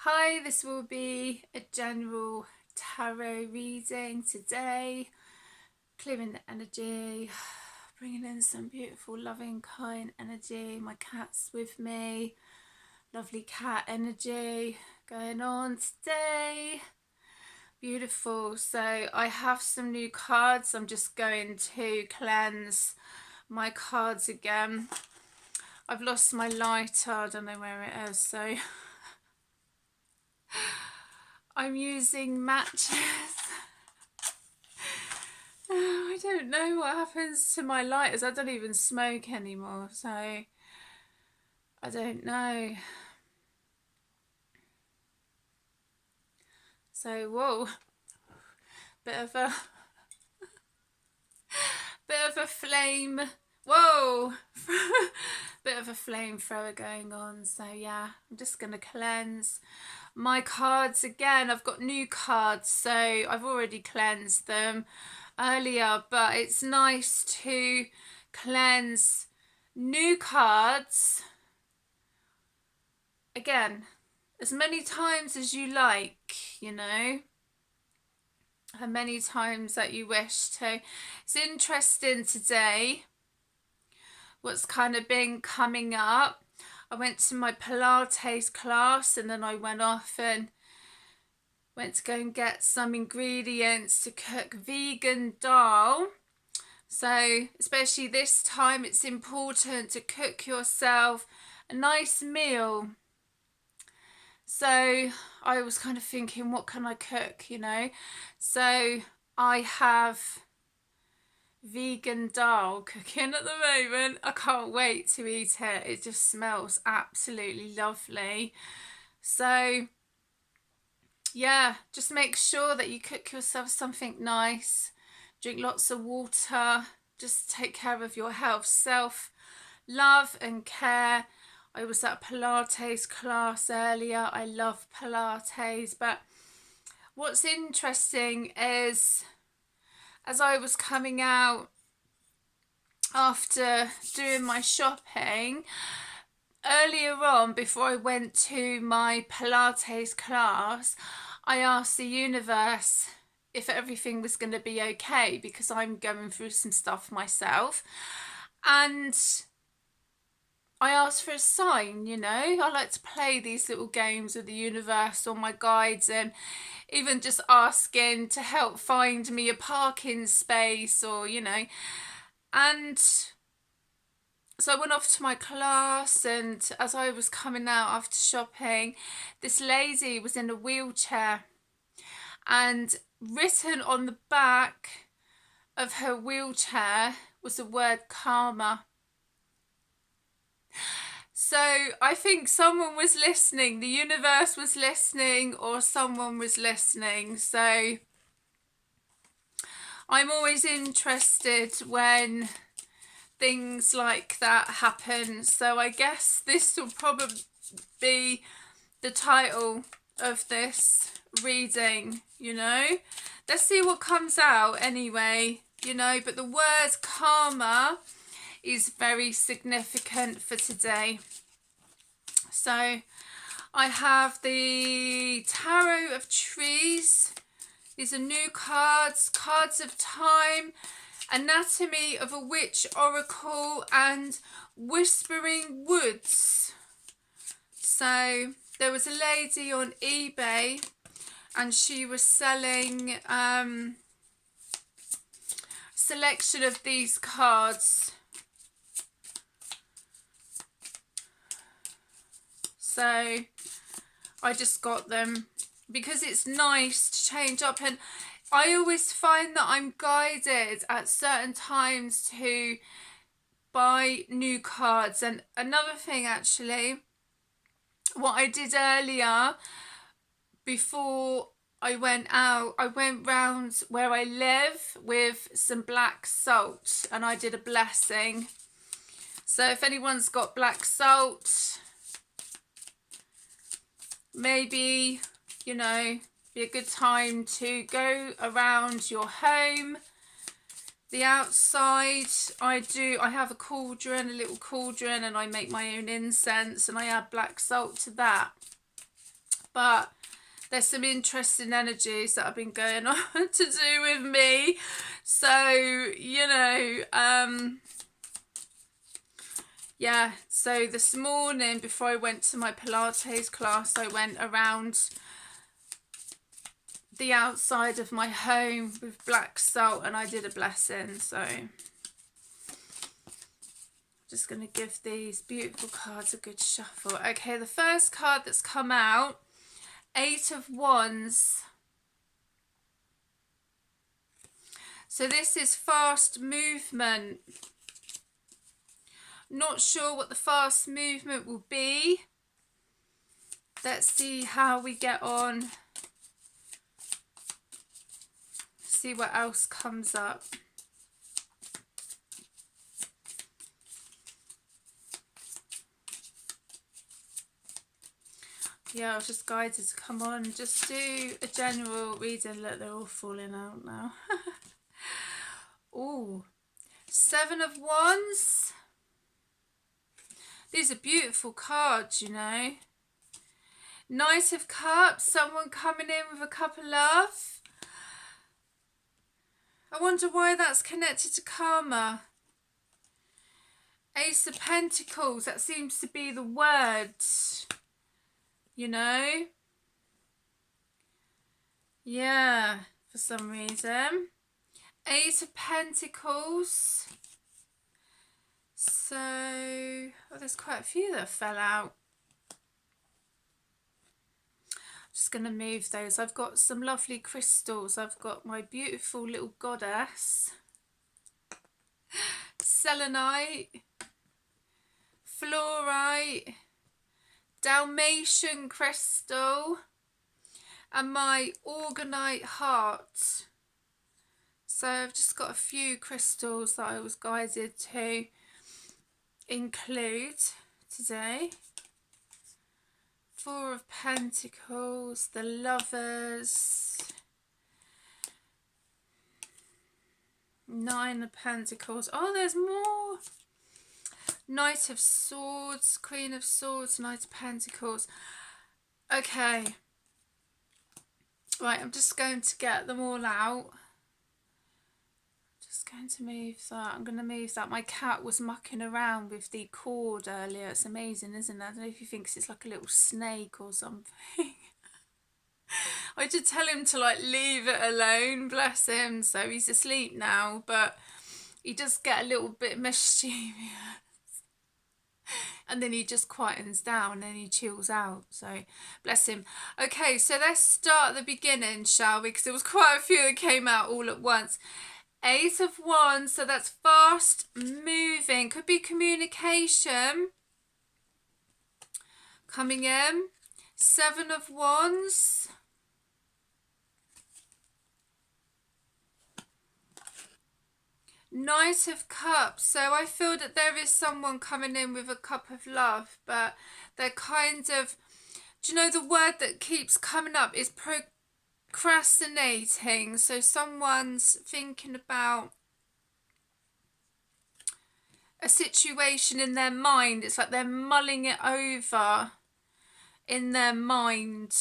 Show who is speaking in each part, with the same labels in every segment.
Speaker 1: Hi, this will be a general tarot reading today. Clearing the energy, bringing in some beautiful, loving, kind energy. My cat's with me. Lovely cat energy going on today. Beautiful. So I have some new cards. I'm just going to cleanse my cards again. I've lost my lighter. I don't know where it is, so I'm using matches. I don't know what happens to my lighters. I don't even smoke anymore, so I don't know. So whoa, bit of a flame. Whoa, bit of a flamethrower going on. So yeah, I'm just gonna cleanse my cards again. I've got new cards, so I've already cleansed them earlier, but it's nice to cleanse new cards again as many times as you like, you know, and many times that you wish to. It's interesting today what's kind of been coming up. I went to my Pilates class and then I went off and went to go and get some ingredients to cook vegan dal. So especially this time, it's important to cook yourself a nice meal. So I was kind of thinking, what can I cook, you know? So I have vegan dal cooking at the moment. I can't wait to eat it. It just smells absolutely lovely. So yeah, just make sure that you cook yourself something nice. Drink lots of water. Just take care of your health. Self-love and care. I was at a Pilates class earlier. I love Pilates. But what's interesting is, as I was coming out after doing my shopping, earlier on, before I went to my Pilates class, I asked the universe if everything was going to be okay, because I'm going through some stuff myself. And I asked for a sign, you know. I like to play these little games with the universe or my guides, and even just asking to help find me a parking space, or, you know. And so I went off to my class, and as I was coming out after shopping, this lady was in a wheelchair, and written on the back of her wheelchair was the word karma. So I think someone was listening, the universe was listening, or someone was listening. So I'm always interested when things like that happen. So I guess this will probably be the title of this reading, you know. Let's see what comes out anyway, you know. But the word karma is very significant for today. So I have the Tarot of Trees. These are new cards. Cards of Time, Anatomy of a Witch Oracle, and Whispering Woods. So there was a lady on eBay and she was selling selection of these cards. So I just got them because it's nice to change up, and I always find that I'm guided at certain times to buy new cards. And another thing, actually, what I did earlier before I went out, I went round where I live with some black salt and I did a blessing. So if anyone's got black salt, maybe, you know, be a good time to go around your home. The outside, I have a cauldron, a little cauldron, and I make my own incense and I add black salt to that. but there's some interesting energies that have been going on to do with me. So, you know, yeah, so this morning before I went to my Pilates class, I went around the outside of my home with black salt and I did a blessing. So just going to give these beautiful cards a good shuffle. Okay, the first card that's come out, 8 of Wands. So this is fast movement. Not sure what the fast movement will be. Let's see how we get on. See what else comes up. Yeah, I was just guided to come on and just do a general reading. Look, they're all falling out now. Ooh, 7 of Wands. These are beautiful cards, you know. Knight of Cups, someone coming in with a cup of love. I wonder why that's connected to karma. Ace of Pentacles, that seems to be the word, you know. Yeah, for some reason. 8 of Pentacles. So, oh, there's quite a few that fell out. Just going to move those. I've got some lovely crystals. I've got my beautiful little goddess, selenite, fluorite, Dalmatian crystal, and my orgonite heart. So I've just got a few crystals that I was guided to include today. 4 of Pentacles, the Lovers, 9 of Pentacles. Oh, there's more. Knight of Swords, Queen of Swords, Knight of Pentacles. Okay. Right, I'm just going to get them all out. Just going to move that. I'm going to move that. My cat was mucking around with the cord earlier. It's amazing, isn't it? I don't know if he thinks it's like a little snake or something. I did tell him to like leave it alone, bless him. So he's asleep now, but he does get a little bit mischievous. And then he just quietens down and then he chills out. So bless him. Okay, so let's start at the beginning, shall we? Because there was quite a few that came out all at once. 8 of Wands, so that's fast moving. Could be communication coming in. 7 of Wands. Knight of Cups. So I feel that there is someone coming in with a cup of love, but they're kind of, do you know the word that keeps coming up is procrastinating. So someone's thinking about a situation in their mind. It's like they're mulling it over in their mind,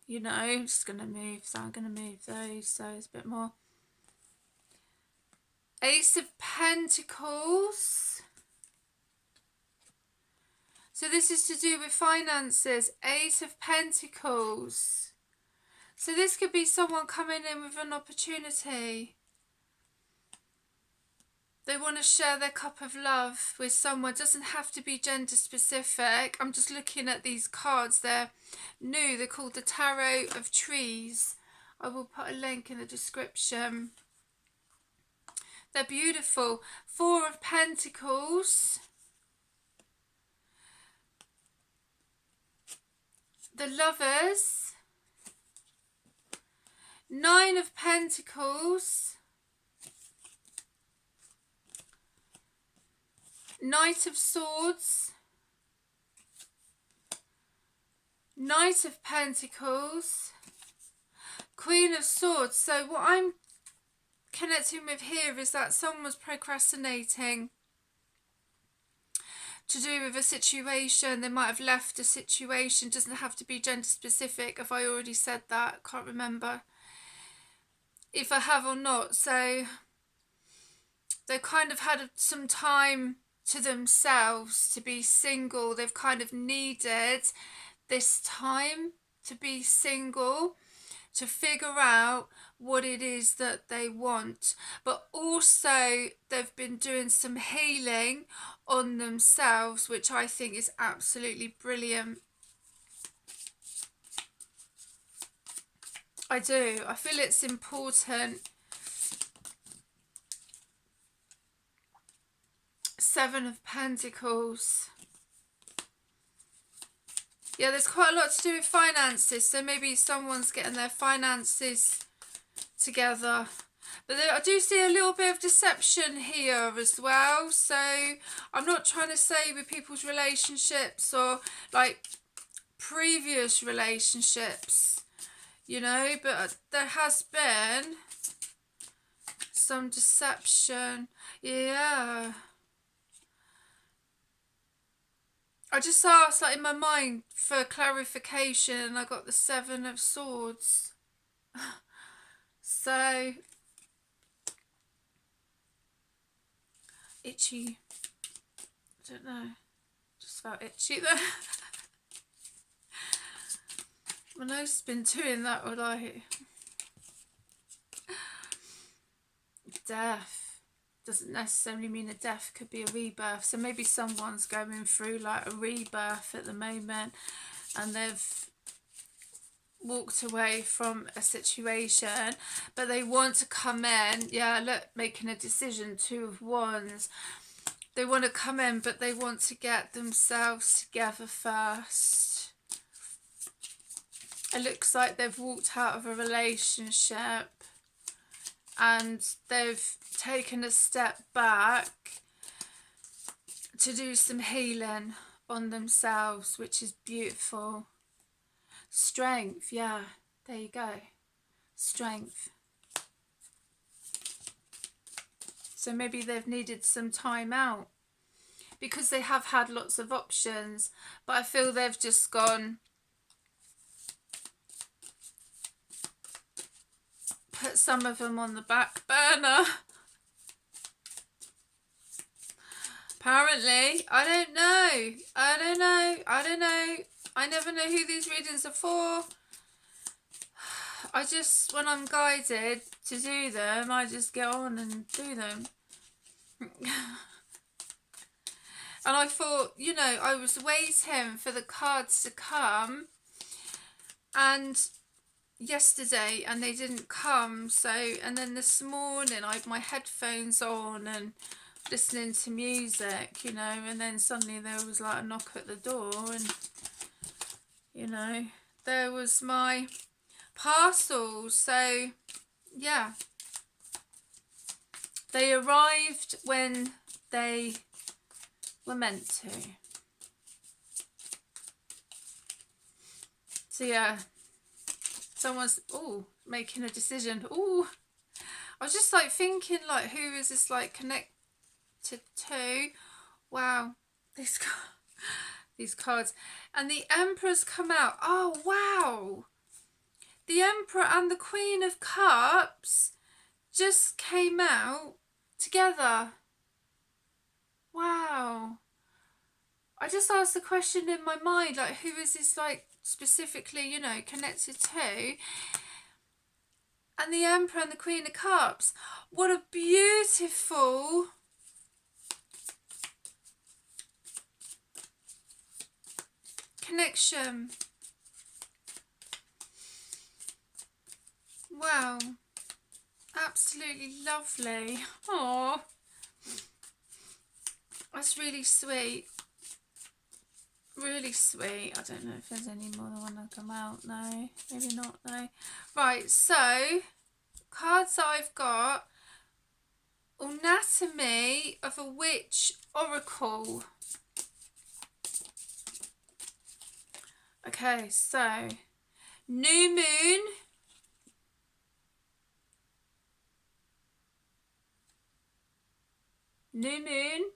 Speaker 1: you know. I'm just going to move, so I'm going to move those so it's a bit more. Ace of Pentacles. So this is to do with finances. 8 of Pentacles. So this could be someone coming in with an opportunity. They want to share their cup of love with someone. It doesn't have to be gender specific. I'm just looking at these cards. They're new. They're called the Tarot of Trees. I will put a link in the description. They're beautiful. 4 of Pentacles. The Lovers. 9 of Pentacles. Knight of Swords. Knight of Pentacles. Queen of Swords. So what I'm connecting with here is that someone was procrastinating. to do with a situation. They might have left a situation. Doesn't have to be gender specific. Have I already said that? Can't remember if I have or not. So they've kind of had some time to themselves to be single. They've kind of needed this time to be single, to figure out what it is that they want. But also they've been doing some healing on themselves, which I think is absolutely brilliant. I do. I feel it's important. Seven of Pentacles. Yeah, there's quite a lot to do with finances. So maybe someone's getting their finances together. But I do see a little bit of deception here as well. So I'm not trying to say with people's relationships or like previous relationships, you know, but there has been some deception. Yeah. I just asked, like, in my mind for clarification, and I got the Seven of Swords. So, itchy. I don't know. Just felt itchy there. My nose has been doing that all night. Death doesn't necessarily mean a death, could be a rebirth. So maybe someone's going through like a rebirth at the moment and they've walked away from a situation, but they want to come in. Yeah, look, making a decision. Two of Wands. They want to come in, but they want to get themselves together first. It looks like they've walked out of a relationship and they've taken a step back to do some healing on themselves, which is beautiful. Strength, yeah, there you go. Strength. So maybe they've needed some time out because they have had lots of options, but I feel they've just gone, put some of them on the back burner. Apparently, I don't know. I never know who these readings are for. I just, when I'm guided to do them, I just get on and do them. And I thought, you know, I was waiting for the cards to come and yesterday and they didn't come. So, and then this morning I had my headphones on and listening to music, you know, and then suddenly there was like a knock at the door and, you know, there was my parcel. So, yeah. They arrived when they were meant to. So, yeah. Someone's, making a decision. I was just like thinking, like, who is this like connected to? Wow, these cards. And the Emperor's come out. Oh, wow. The Emperor and the Queen of Cups just came out together. Wow. I just asked the question in my mind, like, who is this, like, specifically, you know, connected to? And the Emperor and the Queen of Cups. What a beautiful connection. Wow. Absolutely lovely. Oh, that's really sweet. Really sweet. I don't know if there's any more that want to come out. No, maybe not. No. Right, so cards that I've got. Anatomy of a Witch Oracle. Okay, so new moon. New moon.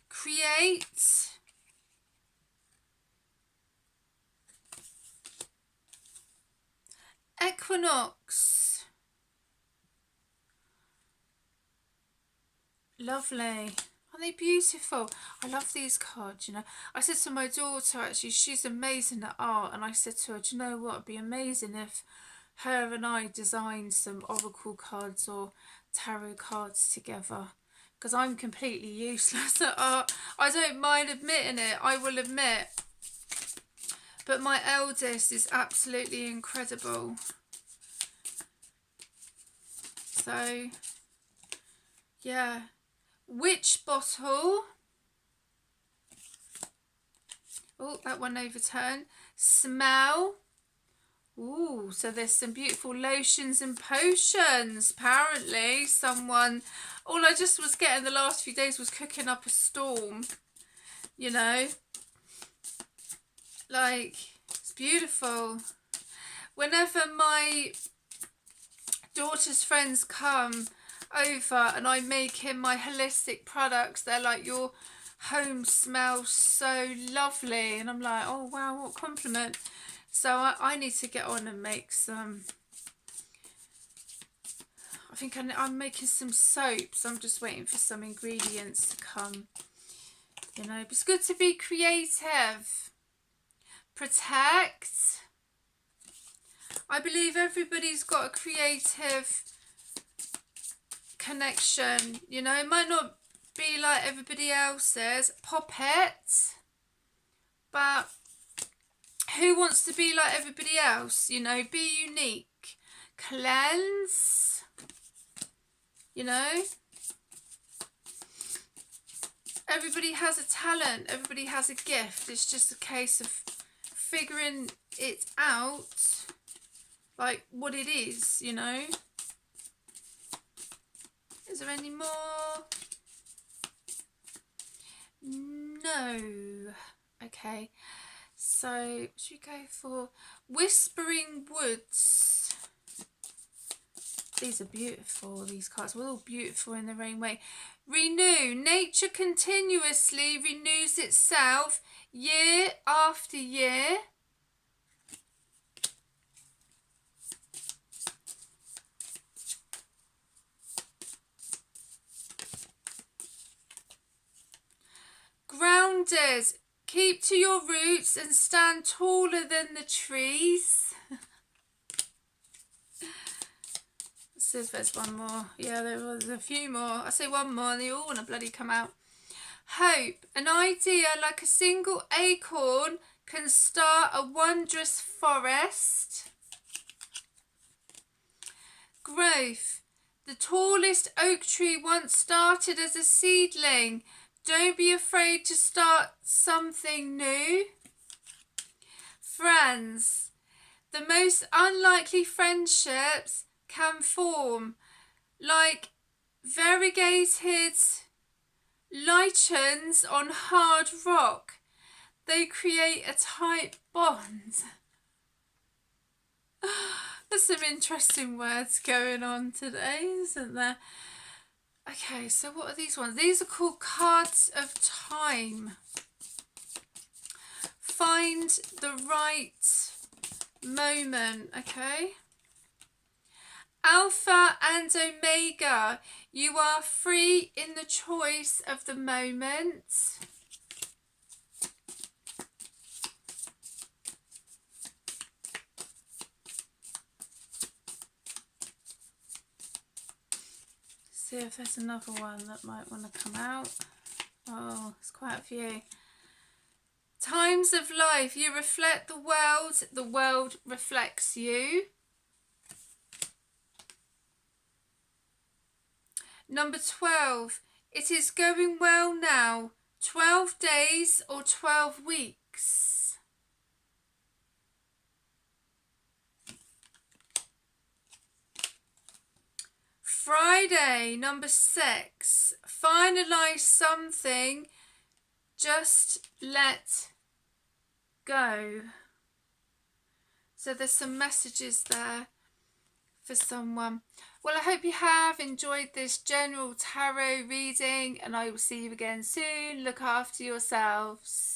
Speaker 1: Create. Equinox. Lovely. Aren't they beautiful? I love these cards, you know. I said to my daughter, actually, she's amazing at art, and I said to her, do you know what? It'd be amazing if her and I designed some oracle cards or tarot cards together, because I'm completely useless at art. I don't mind admitting it, I will admit. But my eldest is absolutely incredible. So, yeah. Witch bottle. Oh, that one overturned. Smell. Ooh, so there's some beautiful lotions and potions. Apparently, someone... All I just was getting the last few days was cooking up a storm. You know? Like, it's beautiful. Whenever my daughter's friends come over and I make him my holistic products, they're like, your home smells so lovely, and I'm like, oh wow, what compliment. So I need to get on and make some, I think I'm making some soaps. I'm just waiting for some ingredients to come, you know. But it's good to be creative. Protect. I believe everybody's got a creative connection, you know. It might not be like everybody else's. Poppet. But who wants to be like everybody else, you know? Be unique. Cleanse. You know. Everybody has a talent. Everybody has a gift. It's just a case of figuring it out, like what it is, you know. Is there any more? No. Okay. So, should we go for Whispering Woods? These are beautiful, these cards. We're all beautiful in their own way. Renew. Nature continuously renews itself year after year. Grounded. Keep to your roots and stand taller than the trees. Let's see if there's one more. Yeah, there was a few more. I say one more and they all want to bloody come out. Hope. An idea like a single acorn can start a wondrous forest. Growth. The tallest oak tree once started as a seedling. Don't be afraid to start something new. Friends. The most unlikely friendships can form like variegated lichens on hard rock. They create a tight bond. There's some interesting words going on today, isn't there? Okay, so what are these ones? These are called Cards of Time. Find the right moment, okay? Alpha and Omega. You are free in the choice of the moment. See if there's another one that might want to come out. Oh, there's quite a few. Times of life. You reflect the world reflects you. Number 12. It is going well now. 12 days or 12 weeks. Friday, number 6. Finalize something. Just let go. So there's some messages there for someone. Well, I hope you have enjoyed this general tarot reading, and I will see you again soon. Look after yourselves.